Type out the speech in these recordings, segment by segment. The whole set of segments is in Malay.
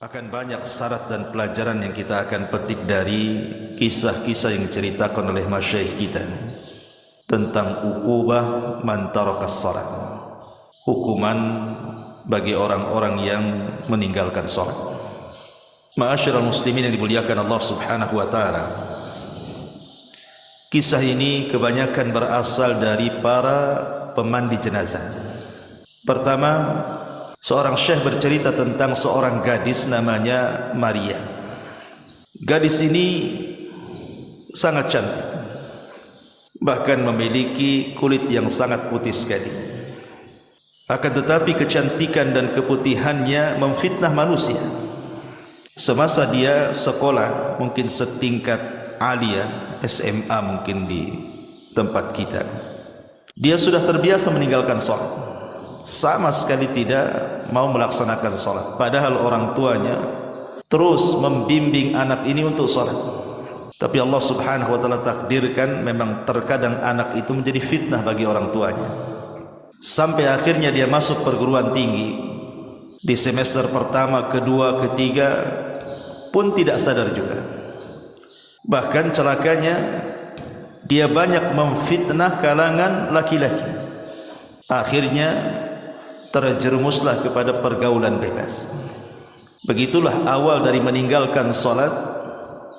Akan banyak syarat dan pelajaran yang kita akan petik dari kisah-kisah yang diceritakan oleh masyayikh kita tentang uqubah man tarakas shalah, hukuman bagi orang-orang yang meninggalkan salat. Ma'asyiral muslimin yang dimuliakan Allah Subhanahu wa taala, kisah ini kebanyakan berasal dari para pemandi jenazah. Pertama, seorang syekh bercerita tentang seorang gadis namanya Maria. Gadis ini sangat cantik, bahkan memiliki kulit yang sangat putih sekali. Akan tetapi kecantikan dan keputihannya memfitnah manusia. Semasa dia sekolah, mungkin setingkat aliyah, SMA mungkin di tempat kita, dia sudah terbiasa meninggalkan salat, sama sekali tidak mau melaksanakan salat, padahal orang tuanya terus membimbing anak ini untuk salat. Tapi Allah Subhanahu wa taala takdirkan memang terkadang anak itu menjadi fitnah bagi orang tuanya, sampai akhirnya dia masuk perguruan tinggi. Di semester pertama, kedua, ketiga pun tidak sadar juga. Bahkan celakanya dia banyak memfitnah kalangan laki-laki. Akhirnya terjerumuslah kepada pergaulan bebas. Begitulah awal dari meninggalkan salat,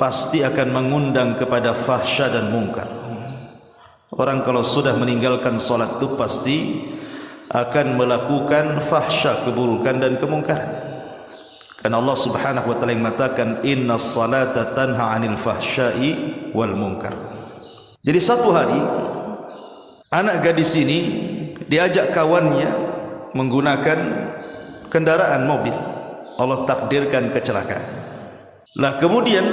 pasti akan mengundang kepada fahsya dan mungkar. Orang kalau sudah meninggalkan salat itu pasti akan melakukan fahsya, keburukan dan kemungkaran. Karena Allah Subhanahu wa taala mengatakan innas salata tanha 'anil fahsya'i wal munkar. Jadi satu hari anak gadis ini diajak kawannya menggunakan kendaraan mobil. Allah takdirkan kecelakaan. Lah kemudian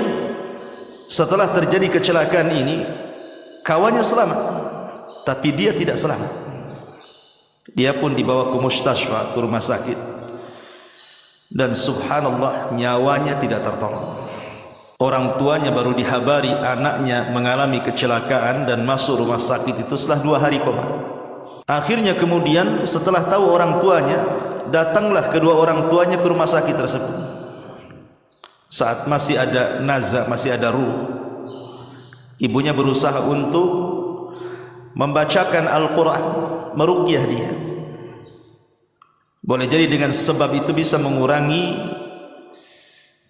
setelah terjadi kecelakaan ini, kawannya selamat, tapi dia tidak selamat. Dia pun dibawa ke mustasfa, ke rumah sakit, dan subhanallah nyawanya tidak tertolong. Orang tuanya baru dihabari anaknya mengalami kecelakaan dan masuk rumah sakit itu setelah 2 hari koma. Akhirnya kemudian setelah tahu orang tuanya, datanglah kedua orang tuanya ke rumah sakit tersebut. Saat masih ada nazar, masih ada ruh, ibunya berusaha untuk membacakan Al-Quran, meruqyah dia. Boleh jadi dengan sebab itu bisa mengurangi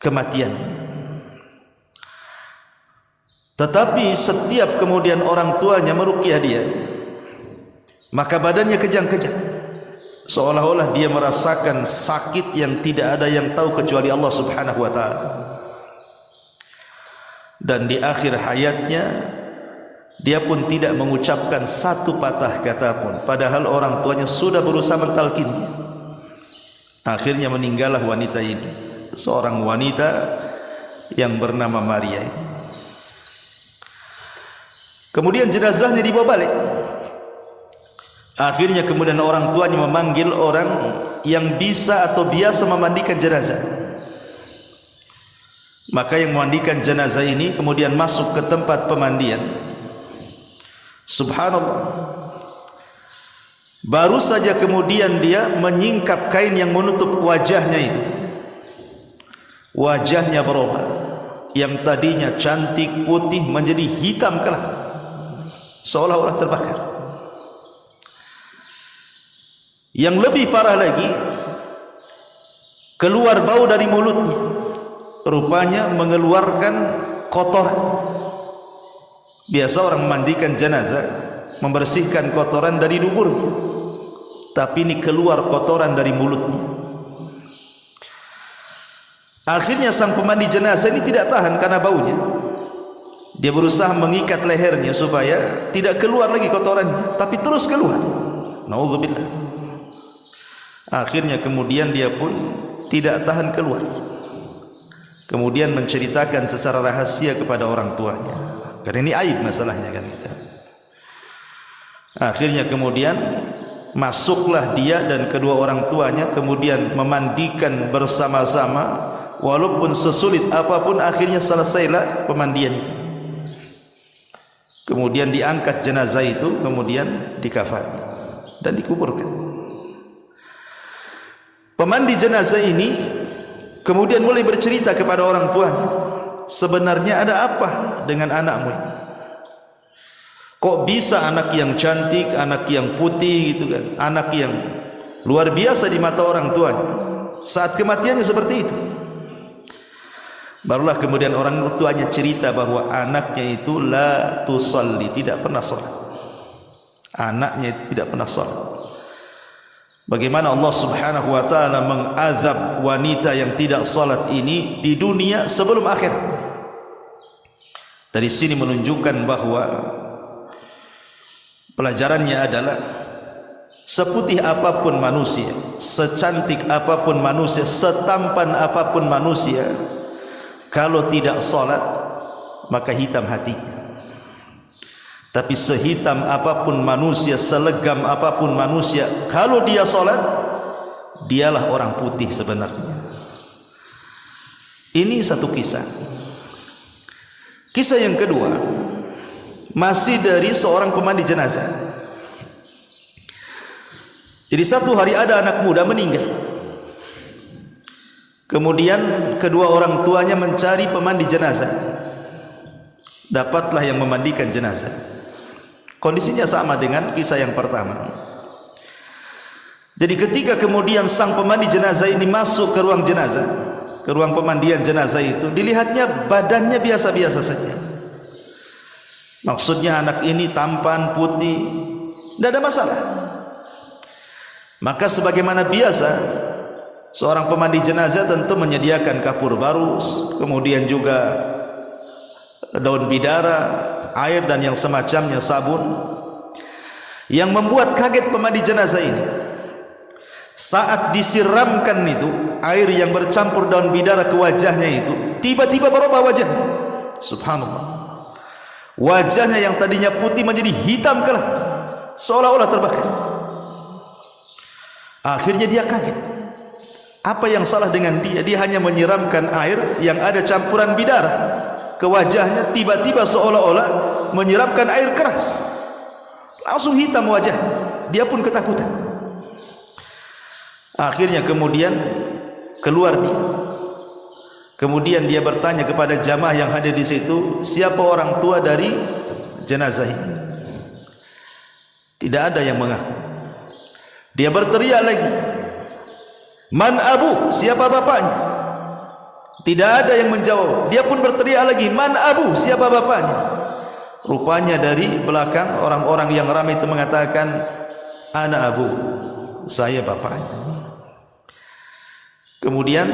kematiannya. Tetapi setiap kemudian orang tuanya meruqyah dia, maka badannya kejang-kejang, seolah-olah dia merasakan sakit yang tidak ada yang tahu kecuali Allah Subhanahu wa taala. Dan di akhir hayatnya dia pun tidak mengucapkan satu patah kata pun, padahal orang tuanya sudah berusaha mentalkinnya. Akhirnya meninggallah wanita ini, seorang wanita yang bernama Maria ini. Kemudian jenazahnya dibawa balik. Akhirnya kemudian orang tuanya memanggil orang yang bisa atau biasa memandikan jenazah. Maka yang memandikan jenazah ini kemudian masuk ke tempat pemandian. Subhanallah, baru saja kemudian dia menyingkap kain yang menutup wajahnya itu, wajahnya berubah, yang tadinya cantik putih menjadi hitam kelam, seolah-olah terbakar. Yang lebih parah lagi, keluar bau dari mulutnya, rupanya mengeluarkan kotoran. Biasa orang memandikan jenazah membersihkan kotoran dari duburnya, tapi ini keluar kotoran dari mulutnya. Akhirnya sang pemandi jenazah ini tidak tahan karena baunya. Dia berusaha mengikat lehernya supaya tidak keluar lagi kotorannya, tapi terus keluar. Nauzubillah. Akhirnya kemudian dia pun tidak tahan keluar. Kemudian menceritakan secara rahasia kepada orang tuanya. Karena ini aib masalahnya kan kita. Akhirnya kemudian masuklah dia dan kedua orang tuanya, kemudian memandikan bersama-sama. Walaupun sesulit apapun, akhirnya selesailah pemandian itu. Kemudian diangkat jenazah itu, kemudian dikafani dan dikuburkan. Pemandi jenazah ini Kemudian mulai bercerita kepada orang tuanya, sebenarnya ada apa dengan anakmu ini? Kok bisa anak yang cantik, anak yang putih gitu kan, anak yang luar biasa di mata orang tuanya, saat kematiannya seperti itu. Barulah kemudian orang tuanya cerita bahwa anaknya itu la tusalli, tidak pernah salat. Anaknya itu tidak pernah salat. Bagaimana Allah Subhanahu wa taala mengazab wanita yang tidak salat ini di dunia sebelum akhirat. Dari sini menunjukkan bahwa pelajarannya adalah seputih apapun manusia, secantik apapun manusia, setampan apapun manusia, kalau tidak salat maka hitam hatinya. Tapi sehitam apapun manusia, selegam apapun manusia, kalau dia salat, dialah orang putih sebenarnya. Ini satu kisah. Kisah yang kedua masih dari seorang pemandi jenazah. Jadi satu hari ada anak muda meninggal. Kemudian kedua orang tuanya mencari pemandi jenazah. Dapatlah yang memandikan jenazah. Kondisinya sama dengan kisah yang pertama. Jadi ketika kemudian sang pemandi jenazah ini masuk ke ruang jenazah, ke ruang pemandian jenazah itu, dilihatnya badannya biasa-biasa saja. Maksudnya anak ini tampan, putih, tidak ada masalah. Maka sebagaimana biasa, seorang pemandi jenazah tentu menyediakan kapur baru, kemudian juga daun bidara, air dan yang semacamnya, sabun. Yang membuat kaget pemandi jenazah ini, saat disiramkan itu air yang bercampur daun bidara ke wajahnya itu, tiba-tiba berubah wajahnya. Subhanallah. Wajahnya yang tadinya putih menjadi hitam kelam, seolah-olah terbakar. Akhirnya dia kaget. Apa yang salah dengan dia? Dia hanya menyiramkan air yang ada campuran bidara ke wajahnya, tiba-tiba seolah-olah menyiramkan air keras, langsung hitam wajahnya. Dia pun ketakutan. Akhirnya kemudian keluar dia. Kemudian dia bertanya kepada jamaah yang hadir di situ, siapa orang tua dari jenazah ini? Tidak ada yang mengaku. Dia berteriak lagi, man abu, siapa bapaknya? Tidak ada yang menjawab. Dia pun berteriak lagi, man abu, siapa bapaknya? Rupanya dari belakang orang-orang yang ramai itu mengatakan, ana abu, saya bapaknya. Kemudian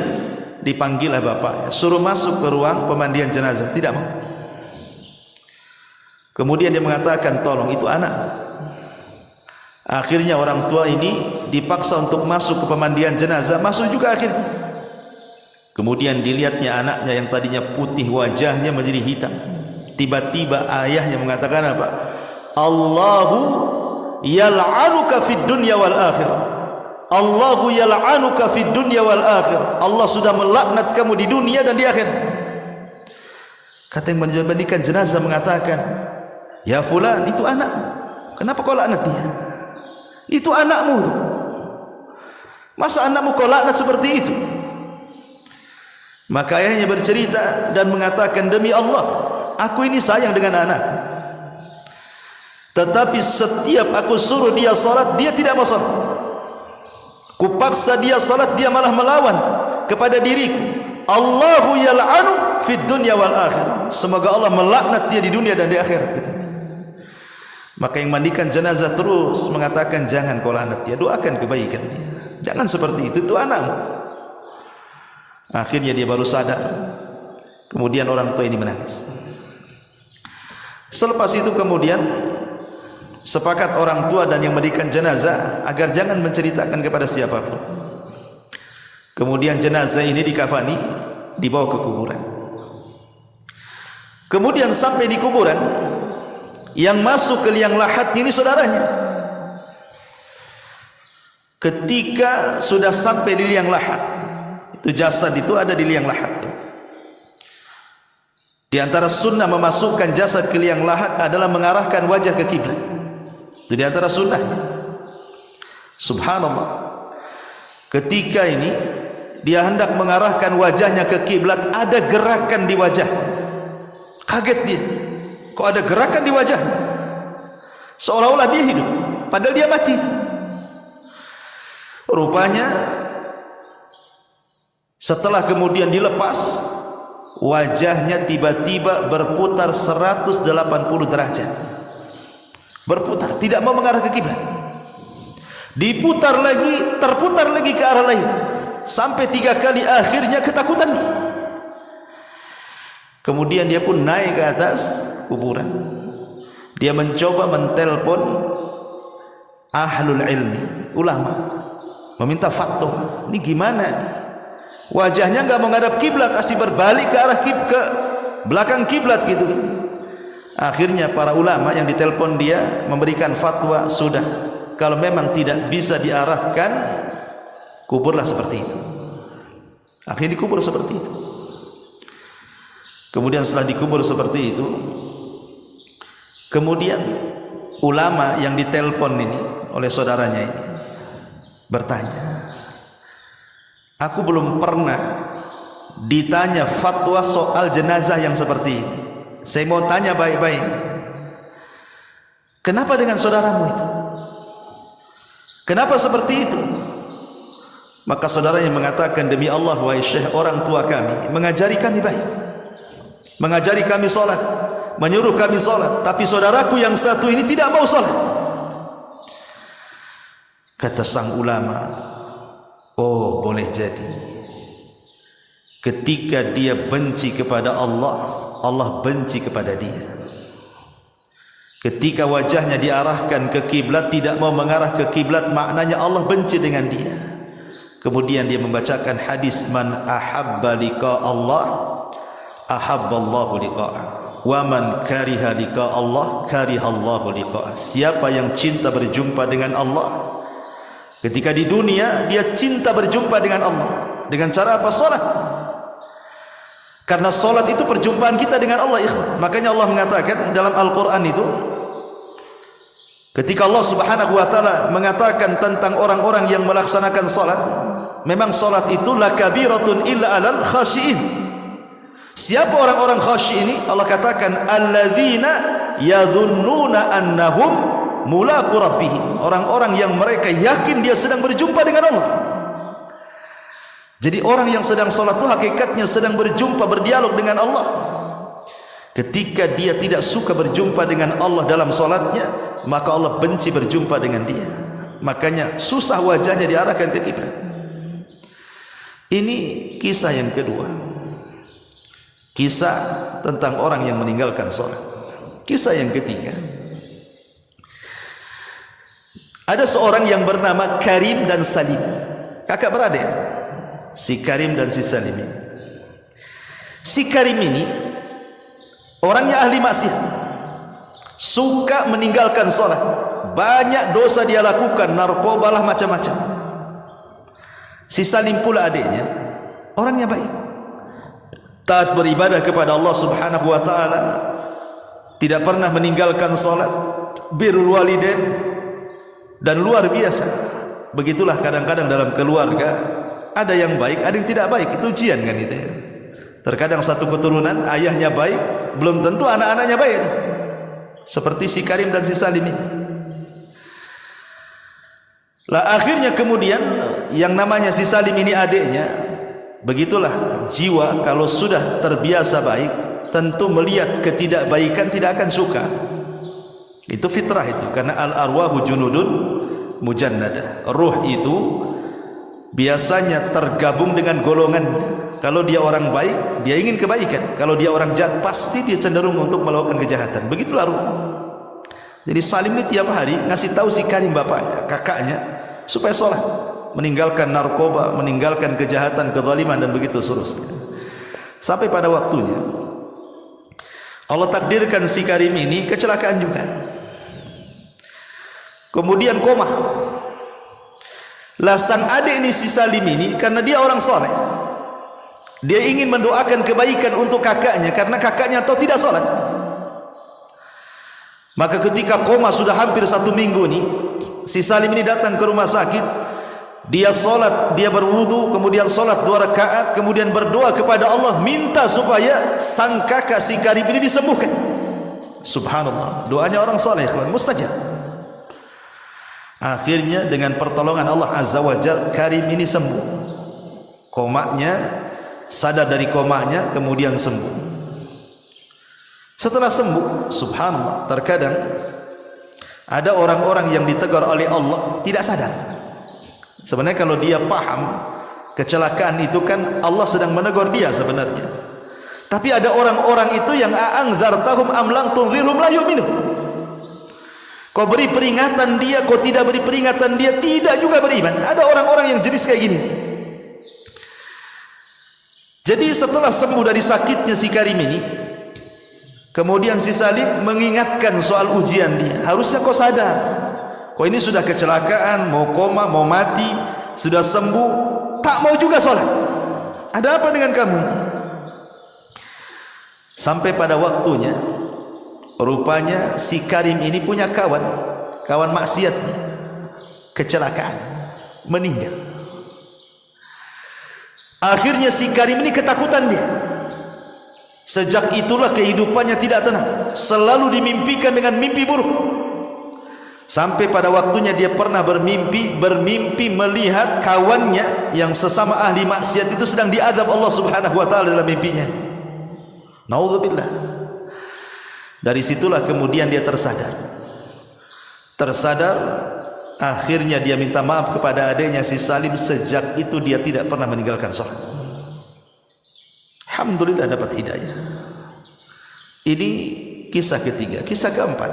dipanggillah bapaknya, suruh masuk ke ruang pemandian jenazah. Tidak mau. Kemudian dia mengatakan, tolong, itu anak. Akhirnya orang tua ini dipaksa untuk masuk ke pemandian jenazah. Masuk juga akhirnya. Kemudian dilihatnya anaknya yang tadinya putih, wajahnya menjadi hitam. Tiba-tiba ayahnya mengatakan apa? Allahu yal'anuka fid dunya wal akhirah. Allahu yal'anuka fid dunya wal akhirah. Allah sudah melaknat kamu di dunia dan di akhirat. Kata yang memandikan jenazah mengatakan, ya fulan, itu anakmu. Kenapa kau laknat dia? Itu anakmu tuh. Masa anakmu kau laknat seperti itu? Maka ayahnya bercerita dan mengatakan, demi Allah, aku ini sayang dengan anak. Tetapi setiap aku suruh dia salat, dia tidak mau salat. Kupaksa dia salat, dia malah melawan kepada diriku. Allahu yal'anu fid dunya wal akhirah. Semoga Allah melaknat dia di dunia dan di akhirat. Maka yang mandikan jenazah terus mengatakan, jangan kau laknat dia, doakan kebaikan dia. Jangan seperti itu anakmu. Akhirnya dia baru sadar. Kemudian orang tua ini menangis. Selepas itu kemudian sepakat orang tua dan yang mandikan jenazah agar jangan menceritakan kepada siapapun. Kemudian jenazah ini dikafani, dibawa ke kuburan. Kemudian sampai di kuburan, yang masuk ke liang lahat ini saudaranya. Ketika sudah sampai di liang lahat, itu jasad itu ada di liang lahat. Di antara sunnah memasukkan jasad ke liang lahat adalah mengarahkan wajah ke kiblat. Itu di antara sunnahnya. Subhanallah. Ketika ini dia hendak mengarahkan wajahnya ke kiblat, ada gerakan di wajahnya. Kaget dia, kok ada gerakan di wajahnya, seolah-olah dia hidup padahal dia mati. Rupanya setelah kemudian dilepas, wajahnya tiba-tiba berputar 180 derajat, berputar, tidak mau mengarah ke kiblat. Diputar lagi, terputar lagi ke arah lain, sampai 3 kali. Akhirnya ketakutan. Kemudian dia pun naik ke atas kuburan. Dia mencoba mentelpon ahlul ilmi, ulama, meminta fatwa. Ini gimana nih? Wajahnya enggak menghadap kiblat, asih berbalik ke arah ke belakang kiblat gitu. Akhirnya para ulama yang ditelepon dia memberikan fatwa, sudah, kalau memang tidak bisa diarahkan, kuburlah seperti itu. Akhirnya dikubur seperti itu. Kemudian setelah dikubur seperti itu, kemudian ulama yang ditelepon ini oleh saudaranya ini bertanya, aku belum pernah ditanya fatwa soal jenazah yang seperti ini. Saya mau tanya baik-baik, kenapa dengan saudaramu itu? Kenapa seperti itu? Maka saudaranya mengatakan, demi Allah wahai Syekh, orang tua kami mengajari kami baik, mengajari kami solat, menyuruh kami solat, tapi saudaraku yang satu ini tidak mau solat. Kata sang ulama, oh boleh jadi ketika dia benci kepada Allah, Allah benci kepada dia. Ketika wajahnya diarahkan ke kiblat, tidak mau mengarah ke kiblat, maknanya Allah benci dengan dia. Kemudian dia membacakan hadis, man ahabba liqa Allah ahabballahu liqa'ah, wa man kariha liqa Allah karihallahu liqa'ah. Siapa yang cinta berjumpa dengan Allah, ketika di dunia dia cinta berjumpa dengan Allah dengan cara apa? Salat. Karena salat itu perjumpaan kita dengan Allah, ikhwan. Makanya Allah mengatakan dalam Al-Qur'an itu, ketika Allah Subhanahu wa taala mengatakan tentang orang-orang yang melaksanakan salat, memang salat itu lakabiratun illa alal khashiin. Siapa orang-orang khasyi ini? Allah katakan alladzina yadhunnuna annahum mulaqu rabbihim, orang-orang yang mereka yakin dia sedang berjumpa dengan Allah. Jadi orang yang sedang salat itu hakikatnya sedang berjumpa, berdialog dengan Allah. Ketika dia tidak suka berjumpa dengan Allah dalam salatnya, maka Allah benci berjumpa dengan dia. Makanya susah wajahnya diarahkan ke kiblat. Ini kisah yang kedua, kisah tentang orang yang meninggalkan salat. Kisah yang ketiga, ada seorang yang bernama Karim dan Salim, kakak beradik itu, si Karim dan si Salim ini. Si Karim ini orangnya ahli maksiat, suka meninggalkan salat, banyak dosa dia lakukan, narkoba lah, macam-macam. Si Salim pula adiknya, orangnya baik, taat beribadah kepada Allah Subhanahu wa taala, tidak pernah meninggalkan salat, birrul walidain, dan luar biasa. Begitulah kadang-kadang dalam keluarga, ada yang baik, ada yang tidak baik. Itu ujian kan itu ya. Terkadang satu keturunan ayahnya baik, belum tentu anak-anaknya baik. Seperti si Karim dan si Salim ini. Lah akhirnya kemudian yang namanya si Salim ini adiknya, begitulah jiwa kalau sudah terbiasa baik, tentu melihat ketidakbaikan tidak akan suka. Itu fitrah itu, karena al-arwahu junudun mujannadah. Ruh itu biasanya tergabung dengan golongannya. Kalau dia orang baik, dia ingin kebaikan. Kalau dia orang jahat, pasti dia cenderung untuk melakukan kejahatan. Begitulah ruh. Jadi Salim ini tiap hari ngasih tahu si Karim, bapaknya, kakaknya, supaya sholat, meninggalkan narkoba, meninggalkan kejahatan, kezaliman, dan begitu seterusnya. Sampai pada waktunya Allah takdirkan si Karim ini kecelakaan juga, kemudian koma. Lah sang adik ini si Salim ini, karena dia orang soleh, dia ingin mendoakan kebaikan untuk kakaknya, karena kakaknya tahu tidak sholat. Maka ketika koma sudah hampir 1 minggu nih, si Salim ini datang ke rumah sakit, Dia solat, dia berwudu, kemudian solat 2 rakaat, kemudian berdoa kepada Allah, minta supaya sang kakak si Karim ini disembuhkan. Subhanallah, doanya orang soleh, mustajab. Akhirnya dengan pertolongan Allah Azza wa Jalla, Karim ini sembuh. Komanya, sadar dari komanya, kemudian sembuh. Setelah sembuh, subhanallah, terkadang ada orang-orang yang ditegur oleh Allah tidak sadar. Sebenarnya kalau dia paham kecelakaan itu kan Allah sedang menegur dia sebenarnya. Tapi ada orang-orang itu yang a'anzartahum am lam tunzirhum la yu'minun. Kau beri peringatan dia, kau tidak beri peringatan dia, tidak juga beriman. Ada orang-orang yang jenis kayak gini nih. Jadi setelah sembuh dari sakitnya si Karim ini, kemudian si Salim mengingatkan soal ujian dia. Harusnya kau sadar, kau ini sudah kecelakaan, mau koma, mau mati, sudah sembuh, tak mau juga sholat. Ada apa dengan kamu ini? Sampai pada waktunya, rupanya si Karim ini punya kawan maksiatnya, kecelakaan, meninggal. Akhirnya si Karim ini ketakutan dia. Sejak itulah kehidupannya tidak tenang, selalu dimimpikan dengan mimpi buruk. Sampai pada waktunya dia pernah bermimpi melihat kawannya yang sesama ahli maksiat itu sedang diazab Allah Subhanahu wa taala dalam mimpinya. Naudzubillah. Dari situlah kemudian dia tersadar. Akhirnya dia minta maaf kepada adiknya si Salim. Sejak itu dia tidak pernah meninggalkan sholat. Alhamdulillah dapat hidayah. Ini kisah ketiga. Kisah keempat,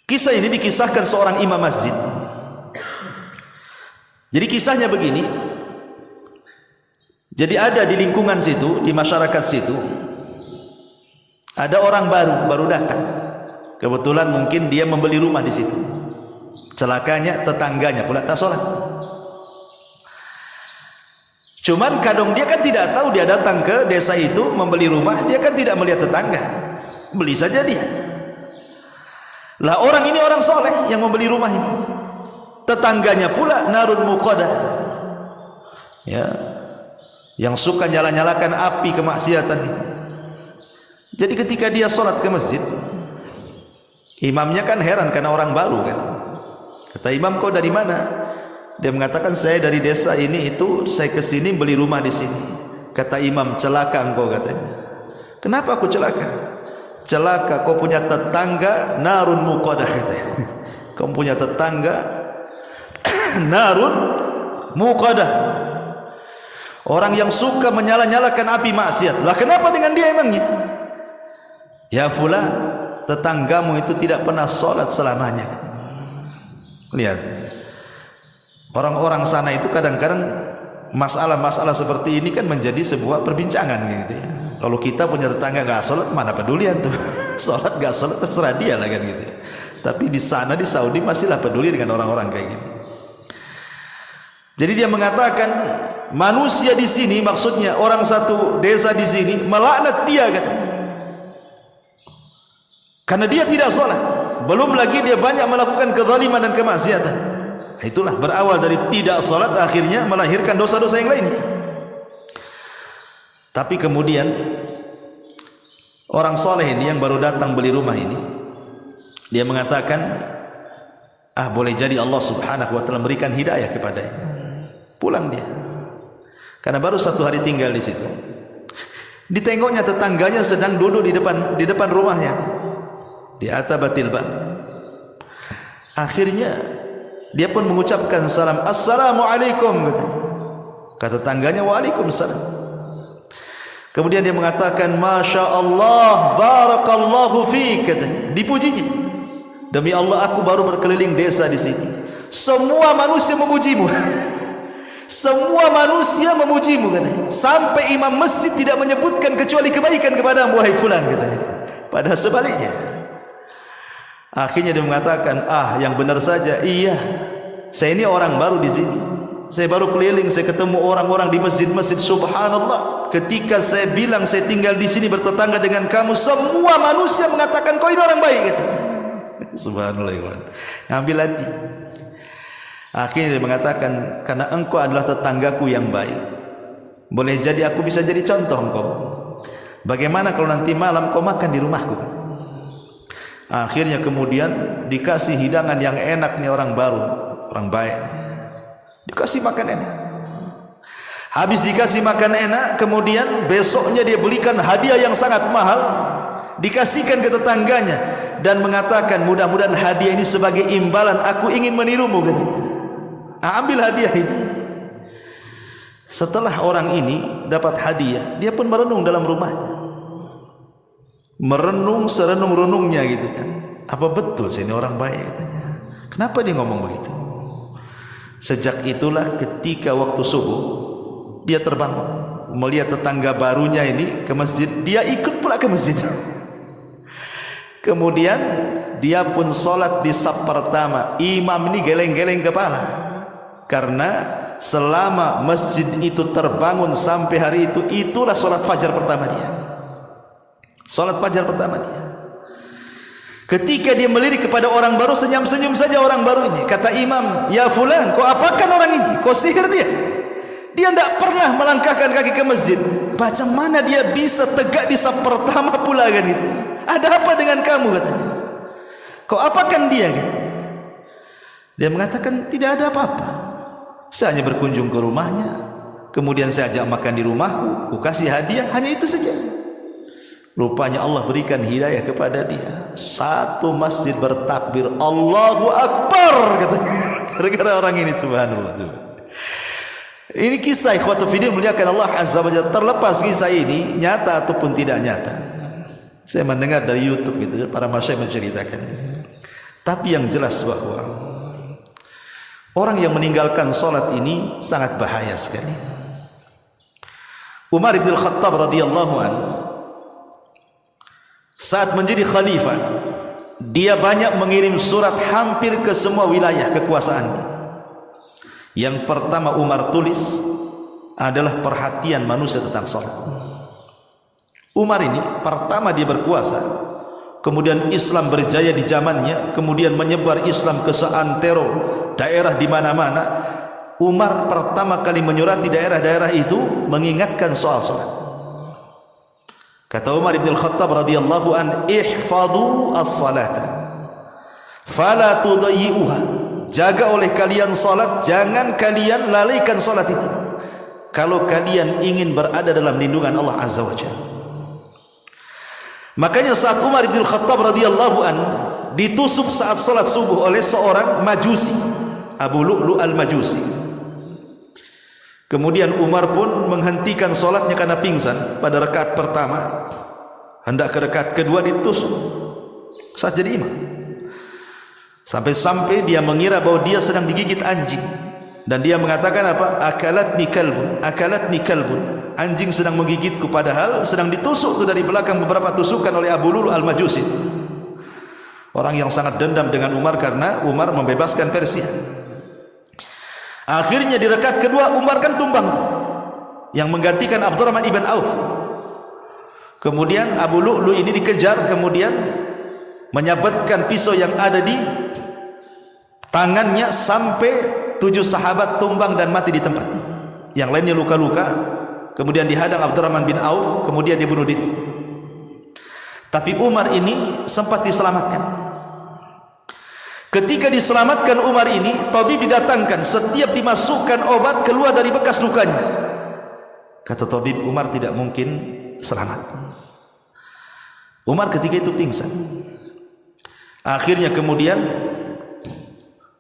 kisah ini dikisahkan seorang imam masjid. Jadi kisahnya begini. Jadi ada di lingkungan situ, di masyarakat situ, ada orang baru datang. Kebetulan mungkin dia membeli rumah di situ. Celakanya tetangganya pula tak sholat. Cuman kadang dia kan tidak tahu, dia datang ke desa itu membeli rumah, dia kan tidak melihat tetangga, beli saja dia. Lah orang ini orang soleh yang membeli rumah ini, tetangganya pula narun muqadah, ya, yang suka nyala-nyalakan api kemaksiatan itu. Jadi ketika dia sholat ke masjid, imamnya kan heran karena orang baru kan. Kata imam, kau dari mana? Dia mengatakan, saya dari desa ini itu, saya ke sini beli rumah di sini. Kata imam, celaka engkau katanya. Kenapa aku celaka? Celaka, kau punya tetangga narun muqadah katanya. Kau punya tetangga narun muqadah, orang yang suka menyala-nyalakan api maksiat. Lah kenapa dengan dia emangnya? Ya fulan, tetanggamu itu tidak pernah sholat selamanya. Lihat, orang-orang sana itu kadang-kadang masalah-masalah seperti ini kan menjadi sebuah perbincangan gitu ya. Kalau kita punya tetangga gak sholat, mana pedulian tuh. Sholat gak sholat terserah dia lah kan gitu ya. Tapi di sana di Saudi masihlah peduli dengan orang-orang kayak gini. Jadi dia mengatakan, manusia di sini, maksudnya orang satu desa di sini, melaknat dia katanya. Karena dia tidak sholat. Belum lagi dia banyak melakukan kezaliman dan kemaksiatan. Itulah berawal dari tidak sholat, akhirnya melahirkan dosa-dosa yang lainnya. Tapi kemudian orang soleh ini yang baru datang beli rumah ini, dia mengatakan, boleh jadi Allah Subhanahu wa taala memberikan hidayah kepadanya. Pulang dia, karena baru 1 hari tinggal di situ. Ditengoknya tetangganya sedang duduk di depan rumahnya, di atabatil bab. Akhirnya dia pun mengucapkan salam, assalamualaikum katanya. Kata tetangganya, waalaikumsalam. Kemudian dia mengatakan, masya Allah, barakallahu fiik katanya. Dipujinya, demi Allah aku baru berkeliling desa di sini, semua manusia memujimu. Semua manusia memujimu katanya. Sampai imam masjid tidak menyebutkan kecuali kebaikan kepadamu wahai fulan katanya. Padahal sebaliknya. Akhirnya dia mengatakan, yang benar saja, iya, saya ini orang baru di sini. Saya baru keliling, saya ketemu orang-orang di masjid-masjid. Subhanallah, ketika saya bilang saya tinggal di sini bertetangga dengan kamu, semua manusia mengatakan kau ini orang baik katanya. Subhanallah, ngambil hati. Akhirnya dia mengatakan, karena engkau adalah tetanggaku yang baik, boleh jadi aku bisa jadi contoh engkau. Bagaimana kalau nanti malam kau makan di rumahku? Akhirnya kemudian dikasih hidangan yang enak nih orang baru, orang baik. Dikasih makan enak. Habis dikasih makan enak, kemudian besoknya dia belikan hadiah yang sangat mahal, dikasihkan ke tetangganya dan mengatakan, mudah-mudahan hadiah ini sebagai imbalan aku ingin menirumu. Ambil hadiah ini. Setelah orang ini dapat hadiah, dia pun merenung dalam rumahnya, merenung serenung-renungnya gitu kan. Apa betul sih ini orang baik katanya? Kenapa dia ngomong begitu? Sejak itulah ketika waktu subuh dia terbangun, melihat tetangga barunya ini ke masjid, dia ikut pula ke masjid. Kemudian dia pun sholat di saf pertama. Imam ini geleng-geleng kepala, karena selama masjid itu terbangun sampai hari itu, itulah sholat fajar pertama dia. Sholat fajar pertama dia. Ketika dia melirik kepada orang baru, senyum-senyum saja orang baru ini. Kata imam, ya fulan, kau apakan orang ini? Kau sihir dia? Dia tidak pernah melangkahkan kaki ke masjid. Macam mana dia bisa tegak di saf pertama pula kan itu? Ada apa dengan kamu katanya? Kau apakan dia katanya? Dia mengatakan tidak ada apa-apa. Saya hanya berkunjung ke rumahnya, kemudian saya ajak makan di rumahku, ku kasih hadiah, hanya itu saja. Rupanya Allah berikan hidayah kepada dia. Satu masjid bertakbir Allahu Akbar katanya, gara-gara orang ini. Subhanallah. Ini kisah ikhwatu fiddin muliakan Allah Azza wa Jalla. Terlepas kisah ini nyata ataupun tidak nyata, saya mendengar dari YouTube gitu, para masyayikh menceritakan. Tapi yang jelas bahwa orang yang meninggalkan solat ini sangat bahaya sekali. Umar bin Khattab radhiyallahu anhu saat menjadi khalifah, dia banyak mengirim surat hampir ke semua wilayah kekuasaannya. Yang pertama Umar tulis adalah perhatian manusia tentang solat. Umar ini pertama dia berkuasa, kemudian Islam berjaya di zamannya, kemudian menyebar Islam ke seantero daerah di mana-mana. Umar pertama kali menyurati daerah-daerah itu mengingatkan soal salat. Kata Umar bin Khattab radhiyallahu an, ihfadhu as-salata fala tudayyi'uha. Jaga oleh kalian salat, jangan kalian lalaikan salat itu, kalau kalian ingin berada dalam lindungan Allah Azza wa Jalla. Makanya saat Umar bin Khattab radhiyallahu an ditusuk saat salat subuh oleh seorang majusi, Abu Lu'lu' al-Majusi. Kemudian Umar pun menghentikan solatnya karena pingsan pada rakaat pertama, hendak ke rakaat kedua ditusuk saat jadi imam. Sampai-sampai dia mengira bahwa dia sedang digigit anjing, dan dia mengatakan apa? Akalatni kalbun, akalatni kalbun. Anjing sedang menggigitku, padahal sedang ditusuk itu dari belakang beberapa tusukan oleh Abu Lu'lu' al-Majusi. Orang yang sangat dendam dengan Umar karena Umar membebaskan Persia. Akhirnya di rakaat kedua Umar kan tumbang tuh, yang menggantikan Abdurrahman ibn Auf. Kemudian Abu Lu'lu' ini dikejar, kemudian menyabetkan pisau yang ada di tangannya sampai 7 sahabat tumbang dan mati di tempat. Yang lainnya luka-luka. Kemudian dihadang Abdurrahman bin Auf, kemudian dia bunuh diri. Tapi Umar ini sempat diselamatkan. Ketika diselamatkan Umar ini, tabib didatangkan, setiap dimasukkan obat keluar dari bekas lukanya. Kata tabib, Umar tidak mungkin selamat. Umar ketika itu pingsan. Akhirnya kemudian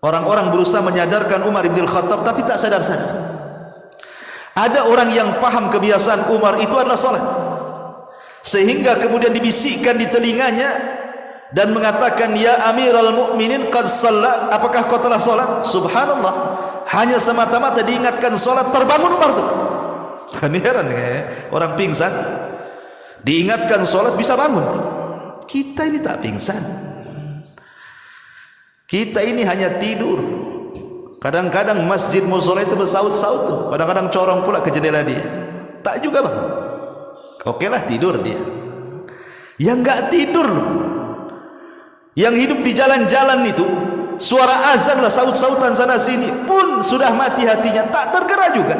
orang-orang berusaha menyadarkan Umar bin Khattab, tapi tak sadar-sadar. Ada orang yang paham kebiasaan Umar itu adalah salat, sehingga kemudian dibisikkan di telinganya dan mengatakan, ya Amirul Mukminin qad shalla, apakah kau telah salat? Subhanallah, hanya semata-mata diingatkan salat, terbangun Umar tuh. Kan heran ya, orang pingsan diingatkan salat bisa bangun. Kita ini tak pingsan, kita ini hanya tidur. Kadang-kadang masjid musola itu bersaut-saut tuh, kadang-kadang corong pula ke jendela dia, tak juga bangun. Oke lah tidur dia. Yang enggak tidur loh, yang hidup di jalan-jalan itu suara azan lah, saut-sautan sana sini, pun sudah mati hatinya, tak tergerak juga.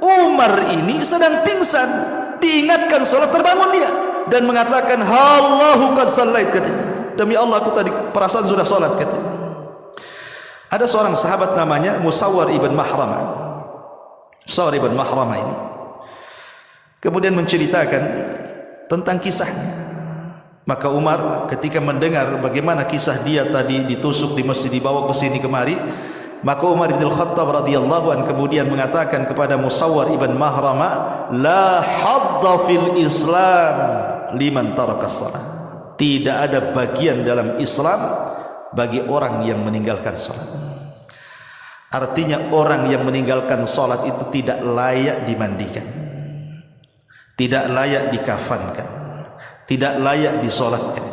Umar ini sedang pingsan, diingatkan sholat, terbangun dia dan mengatakan, Allahu qad sallait, katanya, demi Allah aku tadi perasaan sudah sholat, katanya. Ada seorang sahabat namanya Musawwar ibn Mahramah. Musawwar ibn Mahramah ini kemudian menceritakan tentang kisahnya. Maka Umar ketika mendengar bagaimana kisah dia tadi ditusuk di masjid, dibawa ke sini kemari, maka Umar bin Khattab radhiyallahu anhu kemudian mengatakan kepada Musawwar ibn Mahramah, la hadda fil Islam liman taraka shalah. Tidak ada bagian dalam Islam bagi orang yang meninggalkan salat. Artinya orang yang meninggalkan salat itu tidak layak dimandikan, tidak layak dikafankan, tidak layak disolatkan,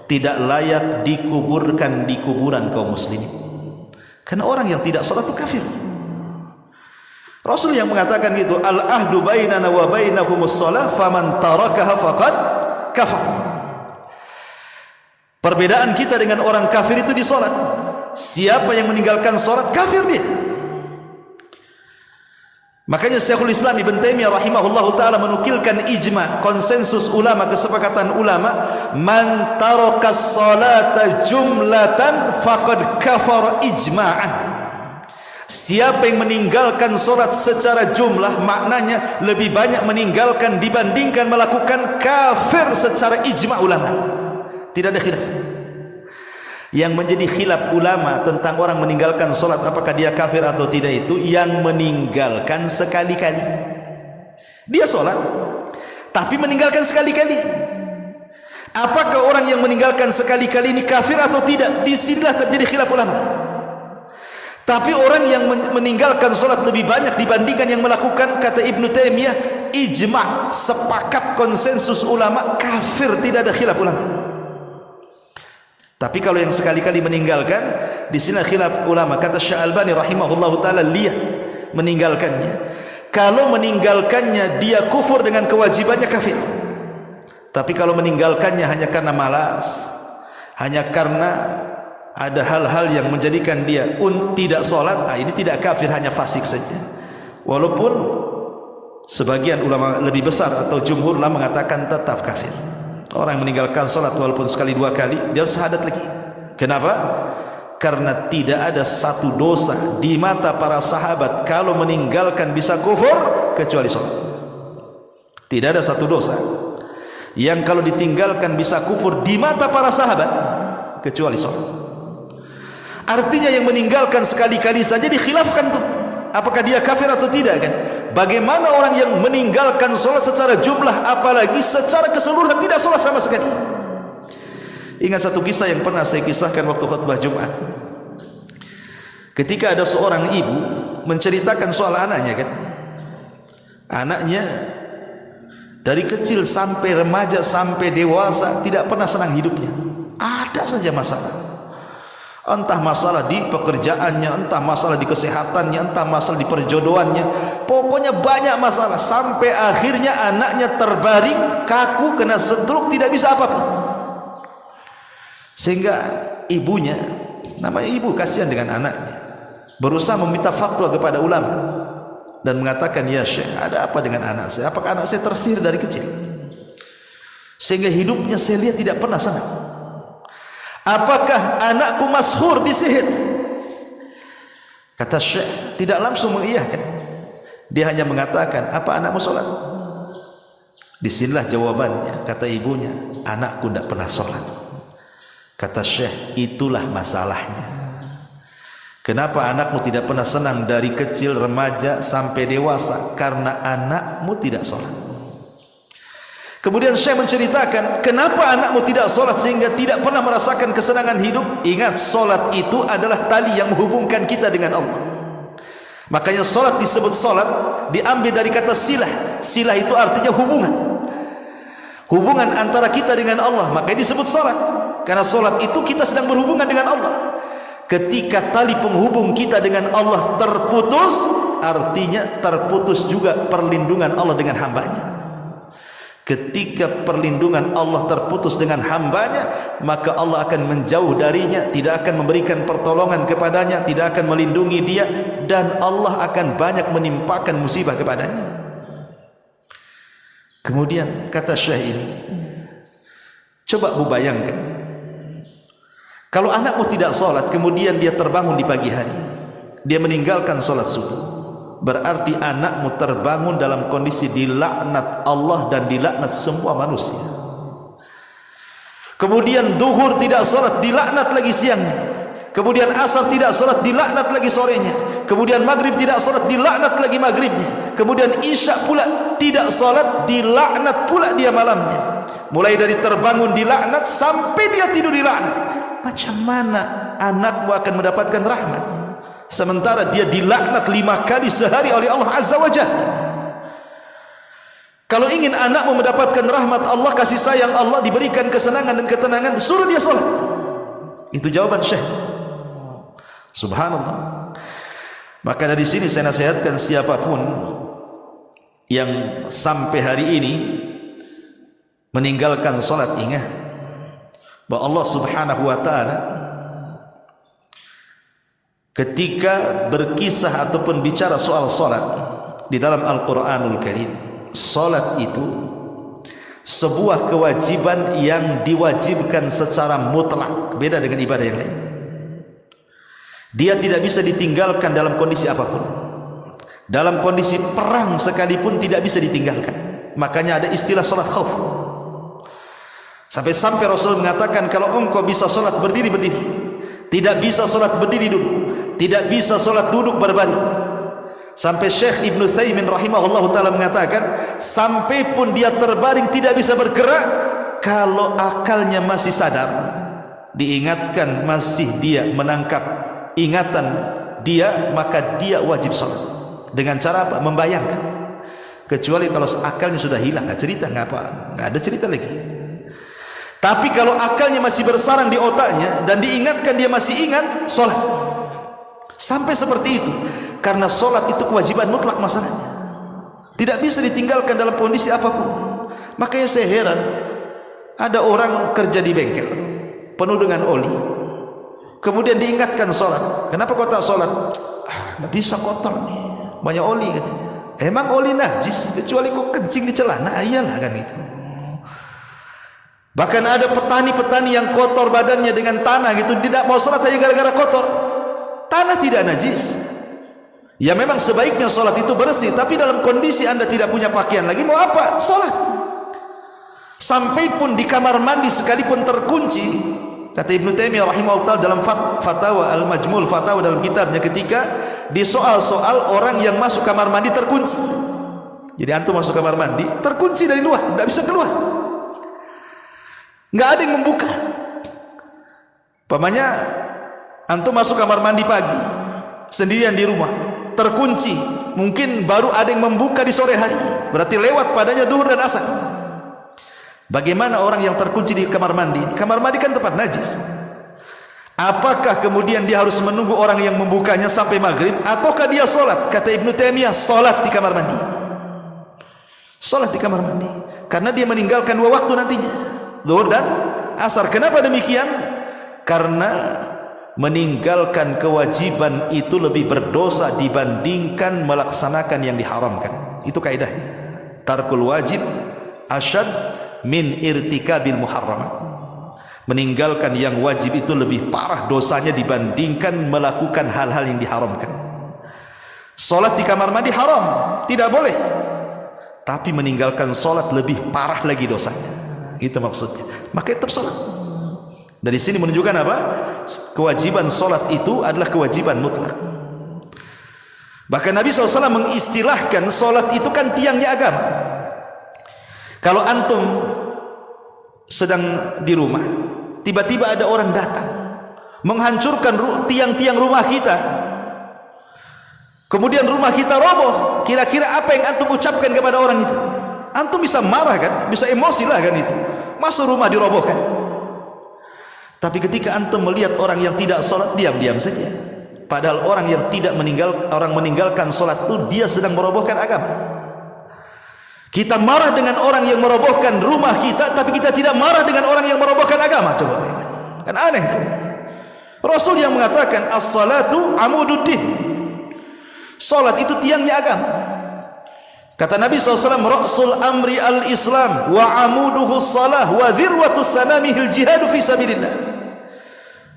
tidak layak dikuburkan di kuburan kaum muslimin. Karena orang yang tidak salat itu kafir. Rasul yang mengatakan itu, al-ahdu bainana wa bainakumus shalah faman tarakaha faqad kafar. Perbedaan kita dengan orang kafir itu di salat. Siapa yang meninggalkan salat, kafir dia. Makanya Syekhul Islam Ibn Taimiyah rahimahullahu taala menukilkan ijma, konsensus ulama, kesepakatan ulama, man tarakas salata jumlatan faqad kafara ijma'an. Siapa yang meninggalkan salat secara jumlah, maknanya lebih banyak meninggalkan dibandingkan melakukan, kafir secara ijma ulama. Tidak ada khilaf. Yang menjadi khilaf ulama tentang orang meninggalkan salat apakah dia kafir atau tidak itu yang meninggalkan sekali-kali. Dia salat tapi meninggalkan sekali-kali. Apakah orang yang meninggalkan sekali-kali ini kafir atau tidak? Disinilah terjadi khilaf ulama. Tapi orang yang meninggalkan salat lebih banyak dibandingkan yang melakukan, kata Ibnu Taimiyah, ijma', sepakat konsensus ulama, kafir, tidak ada khilaf ulama. Tapi kalau yang sekali-kali meninggalkan, di sini khilaf ulama. Kata Syekh Albani rahimahullahu taala, lihat meninggalkannya. Kalau meninggalkannya dia kufur dengan kewajibannya, kafir. Tapi kalau meninggalkannya hanya karena malas, hanya karena ada hal-hal yang menjadikan dia tidak salat, nah ini tidak kafir, hanya fasik saja. Walaupun sebagian ulama lebih besar atau jumhur ulama mengatakan tetap kafir. Orang yang meninggalkan salat walaupun sekali dua kali, dia harus syahadat lagi. Kenapa? Karena tidak ada satu dosa di mata para sahabat kalau meninggalkan bisa kufur kecuali salat. Tidak ada satu dosa yang kalau ditinggalkan bisa kufur di mata para sahabat kecuali salat. Artinya yang meninggalkan sekali-kali saja dikhilafkan tuh, apakah dia kafir atau tidak, kan? Bagaimana orang yang meninggalkan salat secara jumlah, apalagi secara keseluruhan tidak salat sama sekali? Ingat satu kisah yang pernah saya kisahkan waktu khutbah Jumat. Ketika ada seorang ibu menceritakan soal anaknya, kan? Anaknya dari kecil sampai remaja sampai dewasa tidak pernah senang hidupnya. Ada saja masalah. Entah masalah di pekerjaannya, entah masalah di kesehatannya, entah masalah di perjodohannya, pokoknya banyak masalah, sampai akhirnya anaknya terbaring kaku, kena stroke, tidak bisa apapun. Sehingga ibunya, namanya ibu kasihan dengan anaknya, berusaha meminta fatwa kepada ulama dan mengatakan, ya Syekh, ada apa dengan anak saya? Apakah anak saya tersihir dari kecil sehingga hidupnya saya lihat tidak pernah senang? Apakah anakku mashhur disihir? Kata Syekh tidak langsung mengiyakan, dia hanya mengatakan, apa anakmu sholat? Disinilah jawabannya, kata ibunya, anakku tidak pernah sholat. Kata Syekh, itulah masalahnya. Kenapa anakmu tidak pernah senang dari kecil, remaja sampai dewasa? Karena anakmu tidak sholat. Kemudian Syekh menceritakan, kenapa anakmu tidak sholat sehingga tidak pernah merasakan kesenangan hidup? Ingat, sholat itu adalah tali yang menghubungkan kita dengan Allah. Makanya sholat disebut sholat, diambil dari kata silah. Silah itu artinya hubungan, hubungan antara kita dengan Allah. Makanya disebut sholat, karena sholat itu kita sedang berhubungan dengan Allah. Ketika tali penghubung kita dengan Allah terputus, artinya terputus juga perlindungan Allah dengan hambanya. ketika perlindungan Allah terputus dengan hambanya, maka Allah akan menjauh darinya, tidak akan memberikan pertolongan kepadanya, tidak akan melindungi dia, dan Allah akan banyak menimpakan musibah kepadanya. Kemudian kata Syekh ini, coba bu bayangkan, kalau anakmu tidak sholat, kemudian dia terbangun di pagi hari, dia meninggalkan sholat subuh, berarti anakmu terbangun dalam kondisi dilaknat Allah dan dilaknat semua manusia. Kemudian duhur tidak sholat, dilaknat lagi siangnya. Kemudian asar tidak sholat, dilaknat lagi sorenya. Kemudian maghrib tidak sholat, dilaknat lagi maghribnya. Kemudian isya pula tidak sholat, dilaknat pula dia malamnya. Mulai dari terbangun dilaknat sampai dia tidur dilaknat. Macam mana anakmu akan mendapatkan rahmat, sementara dia dilaknat 5 kali sehari oleh Allah Azza wa Jalla? Kalau ingin anakmu mendapatkan rahmat Allah, kasih sayang Allah, diberikan kesenangan dan ketenangan, suruh dia sholat. Itu jawaban Syekh. Subhanallah. Maka dari sini saya nasihatkan siapapun yang sampai hari ini meninggalkan sholat, ingat bahwa Allah Subhanahu wa ta'ala ketika berkisah ataupun bicara soal sholat di dalam Al-Quranul Karim, sholat itu sebuah kewajiban yang diwajibkan secara mutlak, beda dengan ibadah yang lain. Dia tidak bisa ditinggalkan dalam kondisi apapun. Dalam kondisi perang sekalipun tidak bisa ditinggalkan. Makanya ada istilah sholat khauf. Sampai-sampai Rasul mengatakan, kalau engkau bisa sholat berdiri-berdiri, tidak bisa sholat berdiri dulu, tidak bisa sholat duduk berbaring. Sampai Syekh Ibn Utsaimin rahimahullah ta'ala mengatakan, sampai pun dia terbaring tidak bisa bergerak, kalau akalnya masih sadar, diingatkan masih dia menangkap ingatan dia, maka dia wajib sholat. Dengan cara apa? Membayangkan. Kecuali kalau akalnya sudah hilang, nggak cerita, nggak ada cerita lagi. Tapi kalau akalnya masih bersarang di otaknya dan diingatkan dia masih ingat, sholat. Sampai seperti itu, karena sholat itu kewajiban mutlak masalahnya, tidak bisa ditinggalkan dalam kondisi apapun. Makanya saya heran, ada orang kerja di bengkel penuh dengan oli, kemudian diingatkan sholat. Kenapa kau tak sholat? Nggak bisa, kotor nih, banyak oli katanya. Emang oli najis kecuali kau kencing di celana? Iyalah kan itu. Bahkan ada petani-petani yang kotor badannya dengan tanah gitu, tidak mau sholat aja gara-gara kotor. Tanah tidak najis. Ya memang sebaiknya sholat itu bersih, tapi dalam kondisi anda tidak punya pakaian lagi, mau apa? Sholat. Sampai pun di kamar mandi sekalipun terkunci, kata Ibnu Taimiyah rahimahullah dalam Fatawa Al-Majmul, Fatawa dalam kitabnya, ketika di soal-soal orang yang masuk kamar mandi terkunci. Jadi antum masuk kamar mandi terkunci dari luar, tidak bisa keluar, nggak ada yang membuka. Pamannya antum masuk kamar mandi pagi sendirian di rumah, terkunci, mungkin baru ada yang membuka di sore hari, berarti lewat padanya zuhur dan asar. Bagaimana orang yang terkunci di kamar mandi? Kamar mandi kan tempat najis. Apakah kemudian dia harus menunggu orang yang membukanya sampai maghrib, ataukah dia sholat? Kata Ibnu Taimiyah, sholat di kamar mandi. Sholat di kamar mandi, karena dia meninggalkan 2 waktu nantinya, zuhur dan asar. Kenapa demikian? Karena meninggalkan kewajiban itu lebih berdosa dibandingkan melaksanakan yang diharamkan. Itu kaidahnya. Tarkul wajib asyad min irtikabil muharramat. Meninggalkan yang wajib itu lebih parah dosanya dibandingkan melakukan hal-hal yang diharamkan. Salat di kamar mandi haram, tidak boleh. Tapi meninggalkan salat lebih parah lagi dosanya. Itu maksudnya. Maka tetap salat. Dari sini menunjukkan apa? Kewajiban salat itu adalah kewajiban mutlak. Bahkan Nabi SAW mengistilahkan salat itu kan tiangnya agama. Kalau antum sedang di rumah, tiba-tiba ada orang datang menghancurkan tiang-tiang rumah kita, kemudian rumah kita roboh, kira-kira apa yang antum ucapkan kepada orang itu? Antum bisa marah kan? Bisa emosi lah kan itu. Masa rumah dirobohkan? Tapi ketika antum melihat orang yang tidak sholat, diam-diam saja. Padahal orang yang tidak meninggalkan sholat itu dia sedang merobohkan agama. Kita marah dengan orang yang merobohkan rumah kita, tapi kita tidak marah dengan orang yang merobohkan agama. Coba bayangkan, kan aneh itu. Rasul yang mengatakan as-salatu amududdin, salat itu tiangnya agama. Kata Nabi SAW, ra'sul amri al-islam wa amuduhu salah wa dhirwatus sanamihil jihadu fi sabilillah.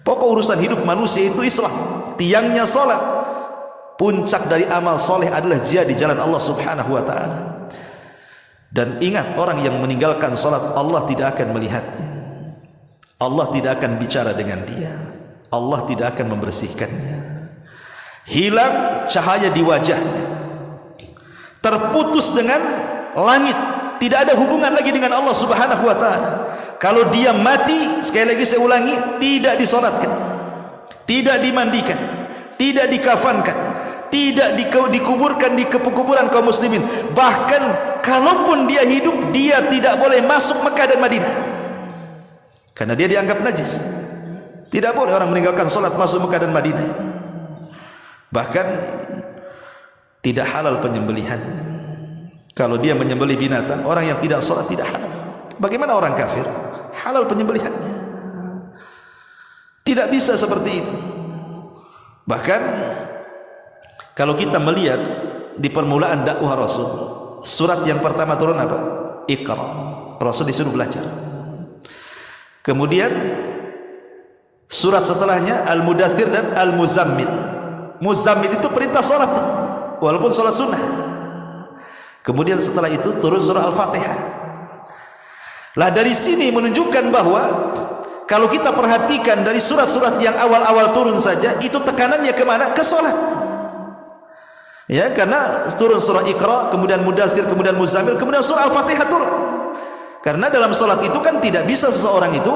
Pokok urusan hidup manusia itu Islam, tiangnya salat. Puncak dari amal soleh adalah jihad di jalan Allah Subhanahu wa ta'ala. Dan ingat, orang yang meninggalkan salat, Allah tidak akan melihatnya, Allah tidak akan bicara dengan dia, Allah tidak akan membersihkannya. Hilang cahaya di wajahnya, terputus dengan langit, tidak ada hubungan lagi dengan Allah Subhanahu wa ta'ala. Kalau dia mati, sekali lagi saya ulangi, tidak disolatkan, tidak dimandikan, tidak dikafankan, tidak dikuburkan di kuburan kaum muslimin. Bahkan kalaupun dia hidup, dia tidak boleh masuk Mekah dan Madinah karena dia dianggap najis. Tidak boleh orang meninggalkan salat masuk Mekah dan Madinah. Bahkan tidak halal penyembelihannya. Kalau dia menyembelih binatang, orang yang tidak salat tidak halal. Bagaimana orang kafir? Halal penyembelihannya. Tidak bisa seperti itu. Bahkan kalau kita melihat di permulaan dakwah Rasul, surat yang pertama turun apa? Iqra. Rasul disuruh belajar. Kemudian surat setelahnya Al-Mudaththir dan Al-Muzammil. Muzammil itu perintah salat, walaupun salat sunnah. Kemudian setelah itu turun surah Al-Fatihah. Lah dari sini menunjukkan bahwa kalau kita perhatikan dari surat-surat yang awal-awal turun saja, itu tekanannya kemana? Ke salat. Ya, karena turun surah Iqra, kemudian Mudaththir, kemudian Muzammil, kemudian surah Al-Fatihah turun. Karena dalam salat itu kan tidak bisa seseorang itu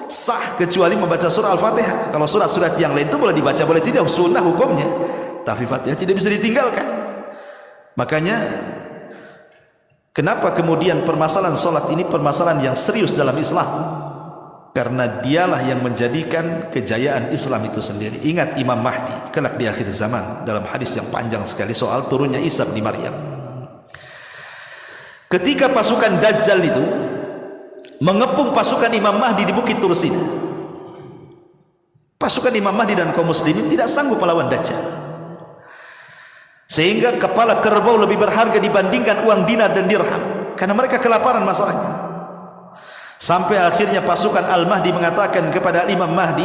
sah kecuali membaca surah Al-Fatihah. Kalau surat-surat yang lain itu boleh dibaca, boleh tidak, sunnah hukumnya. Tapi Fatihah tidak bisa ditinggalkan. Makanya kenapa kemudian permasalahan salat ini permasalahan yang serius dalam Islam? Karena dialah yang menjadikan kejayaan Islam itu sendiri. Ingat Imam Mahdi kelak di akhir zaman, dalam hadis yang panjang sekali soal turunnya Isa bin Maryam. Ketika pasukan Dajjal itu mengepung pasukan Imam Mahdi di Bukit Tursina, pasukan Imam Mahdi dan kaum muslimin tidak sanggup melawan Dajjal, sehingga kepala kerbau lebih berharga dibandingkan uang dinar dan dirham, karena mereka kelaparan masalahnya. Sampai akhirnya pasukan Al-Mahdi mengatakan kepada Imam Mahdi,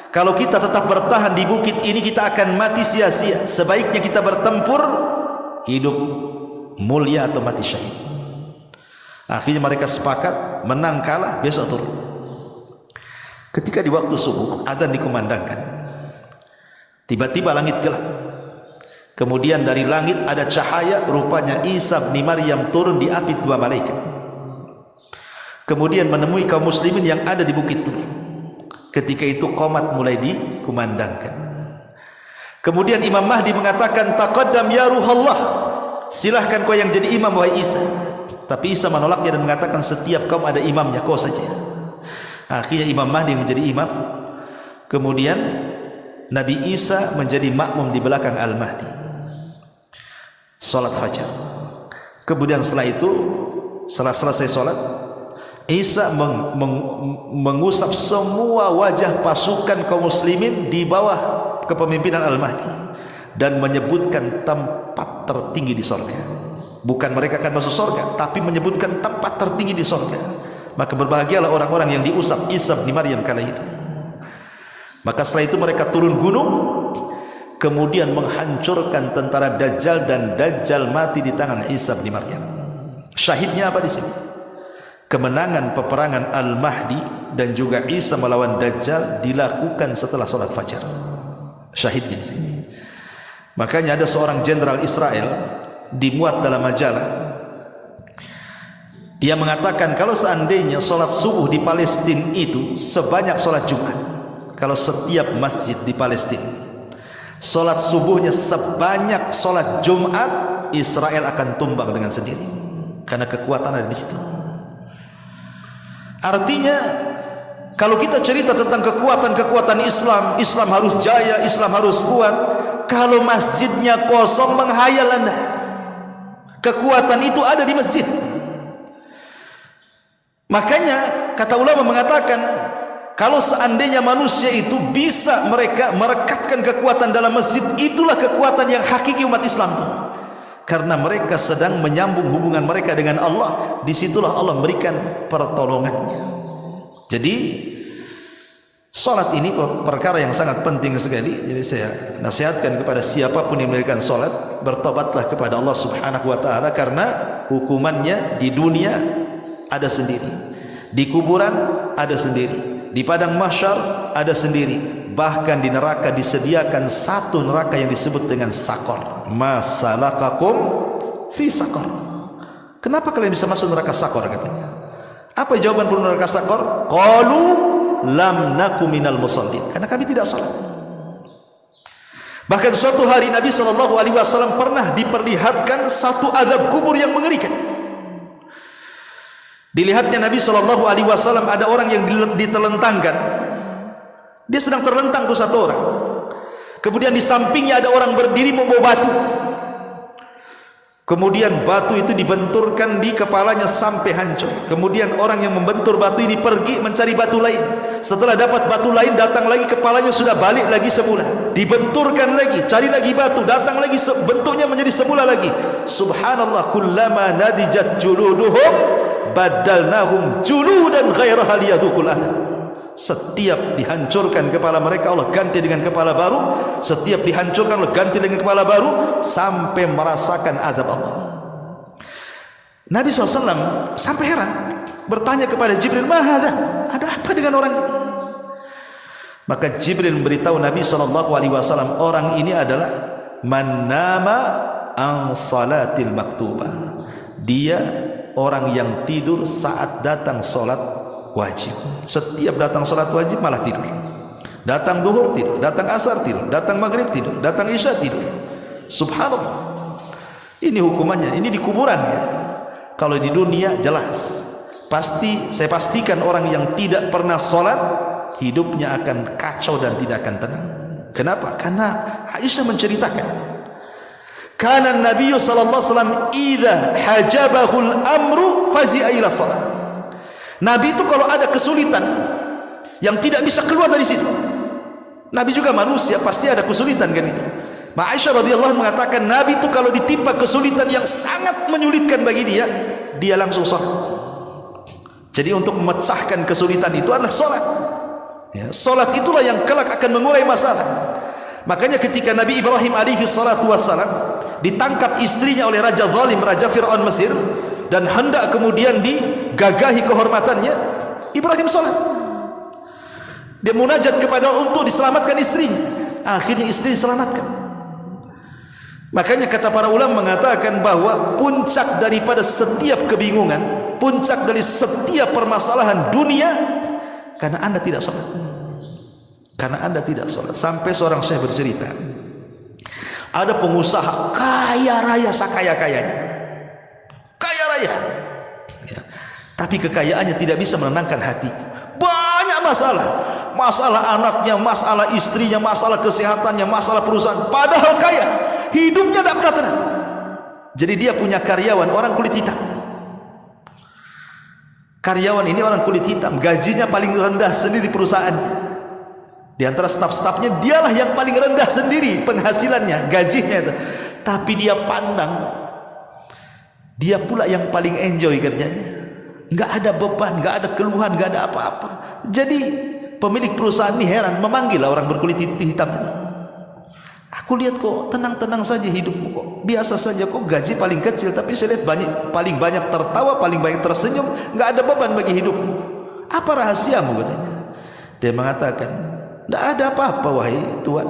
kalau kita tetap bertahan di bukit ini, kita akan mati sia-sia. Sebaiknya kita bertempur, hidup mulia atau mati syahid. Akhirnya mereka sepakat, menang kalah besok turun. Ketika di waktu subuh adzan dikumandangkan, tiba-tiba langit gelap. Kemudian dari langit ada cahaya, rupanya Isa bin Maryam turun diapit dua malaikat. Kemudian menemui kaum muslimin yang ada di Bukit Tur. Ketika itu qomat mulai dikumandangkan. Kemudian Imam Mahdi mengatakan, taqaddam ya ruhallah, silahkan kau yang jadi imam wahai Isa. Tapi Isa menolaknya dan mengatakan, setiap kaum ada imamnya, kau saja. Akhirnya Imam Mahdi yang menjadi imam. Kemudian Nabi Isa menjadi makmum di belakang Al-Mahdi, salat fajar. Kemudian setelah itu, setelah selesai salat, Isa mengusap semua wajah pasukan kaum muslimin di bawah kepemimpinan Al-Mahdi dan menyebutkan tempat tertinggi di sorga. Bukan mereka akan masuk sorga, tapi menyebutkan tempat tertinggi di sorga. Maka berbahagialah orang-orang yang diusap Isa bin Maryam kala itu. Maka setelah itu mereka turun gunung, kemudian menghancurkan tentara Dajjal, dan Dajjal mati di tangan Isa bin Maryam. Syahidnya apa di sini? Kemenangan peperangan Al-Mahdi dan juga Isa melawan Dajjal dilakukan setelah salat fajar. Syahid di sini. Makanya ada seorang jenderal Israel dimuat dalam majalah. Dia mengatakan kalau seandainya salat subuh di Palestina itu sebanyak salat Jumat, kalau setiap masjid di Palestina salat subuhnya sebanyak salat Jumat, Israel akan tumbang dengan sendiri karena kekuatan ada di situ. Artinya kalau kita cerita tentang kekuatan-kekuatan Islam, Islam harus jaya, Islam harus kuat. Kalau masjidnya kosong, menghayal Anda. Kekuatan itu ada di masjid. Makanya kata ulama mengatakan, kalau seandainya manusia itu bisa mereka merekatkan kekuatan dalam masjid, itulah kekuatan yang hakiki umat Islam. Karena mereka sedang menyambung hubungan mereka dengan Allah. Disitulah Allah memberikan pertolongannya. Jadi salat ini perkara yang sangat penting sekali. Jadi saya nasihatkan kepada siapapun yang meninggalkan salat, bertobatlah kepada Allah Subhanahu wa taala, karena hukumannya di dunia ada sendiri, di kuburan ada sendiri, di padang mahsyar ada sendiri, bahkan di neraka disediakan satu neraka yang disebut dengan sakor. Masalakakum fi sakor. Kenapa kalian bisa masuk neraka sakor katanya? Apa jawaban penduduk neraka sakor? Qalu lam naku minal musallin. Karena kami tidak salat. Bahkan suatu hari Nabi SAW pernah diperlihatkan satu azab kubur yang mengerikan. Dilihatnya Nabi SAW ada orang yang ditelentangkan. Dia sedang terlentang tuh satu orang. Kemudian di sampingnya ada orang berdiri membawa batu. Kemudian batu itu dibenturkan di kepalanya sampai hancur. Kemudian orang yang membentur batu ini pergi mencari batu lain. Setelah dapat batu lain, datang lagi, kepalanya sudah balik lagi semula. Dibenturkan lagi, cari lagi batu, datang lagi, bentuknya menjadi semula lagi. Subhanallah, kullama nadijat juluduhum badalnahum juludan ghairaha liyadhuqul adab. Setiap dihancurkan kepala mereka, Allah ganti dengan kepala baru. Setiap dihancurkan, Allah ganti dengan kepala baru, sampai merasakan azab Allah. Nabi SAW sampai heran, bertanya kepada Jibril, "Mahadha?" Ada apa dengan orang ini? Maka Jibril memberitahu Nabi SAW, orang ini adalah man nama an salatil maktubah. Dia orang yang tidur saat datang salat wajib. Setiap datang salat wajib malah tidur. Datang duhur tidur, datang asar tidur, datang maghrib tidur, datang isya tidur. Subhanallah. Ini hukumannya, ini di kuburan ya. Kalau di dunia jelas. Pasti saya pastikan orang yang tidak pernah salat hidupnya akan kacau dan tidak akan tenang. Kenapa? Karena Aisyah menceritakan, kana Nabi sallallahu alaihi wasallam idza hajabahul amru fazi'a ila salat. Nabi itu kalau ada kesulitan yang tidak bisa keluar dari situ, Nabi juga manusia, pasti ada kesulitan kan itu. Aisyah radhiyallahu mengatakan, Nabi itu kalau ditimpa kesulitan yang sangat menyulitkan bagi dia langsung salat. Jadi untuk memecahkan kesulitan itu adalah salat. Ya, salat itulah yang kelak akan mengurai masalah. Makanya ketika Nabi Ibrahim alaihi salatu wassalam ditangkap istrinya oleh raja zalim, raja Fir'aun Mesir, dan hendak kemudian digagahi kehormatannya, Ibrahim salat. Dia munajat kepada Allah untuk diselamatkan istrinya. Akhirnya istri diselamatkan. Makanya kata para ulama mengatakan bahwa puncak daripada setiap kebingungan, puncak dari setiap permasalahan dunia, karena anda tidak salat. Karena anda tidak salat. Sampai seorang syekh bercerita, ada pengusaha kaya raya sakaya-kayanya, kaya raya ya. Tapi kekayaannya tidak bisa menenangkan hatinya. Banyak masalah, masalah anaknya, masalah istrinya, masalah kesehatannya, masalah perusahaan. Padahal kaya, hidupnya tidak pernah tenang. Jadi dia punya karyawan orang kulit hitam. Karyawan ini orang kulit hitam, gajinya paling rendah sendiri di perusahaannya. Di antara staf-stafnya dialah yang paling rendah sendiri penghasilannya, gajinya itu. Tapi dia pandang, dia pula yang paling enjoy kerjanya. Enggak ada beban, enggak ada keluhan, enggak ada apa-apa. Jadi pemilik perusahaan ini heran, memanggillah orang berkulit hitam itu. Aku lihat kok tenang-tenang saja hidupmu, kok biasa saja, kok gaji paling kecil, tapi saya lihat paling banyak tertawa, paling banyak tersenyum, enggak ada beban bagi hidupmu. Apa rahasiamu katanya? Dia mengatakan, tidak ada apa-apa wahai Tuhan,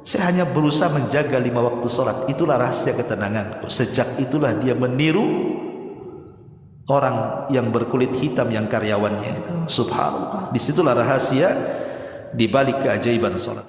saya hanya berusaha menjaga 5 waktu sholat. Itulah rahasia ketenanganku. Sejak itulah dia meniru orang yang berkulit hitam yang karyawannya itu. Subhanallah. Disitulah rahasia di balik keajaiban sholat.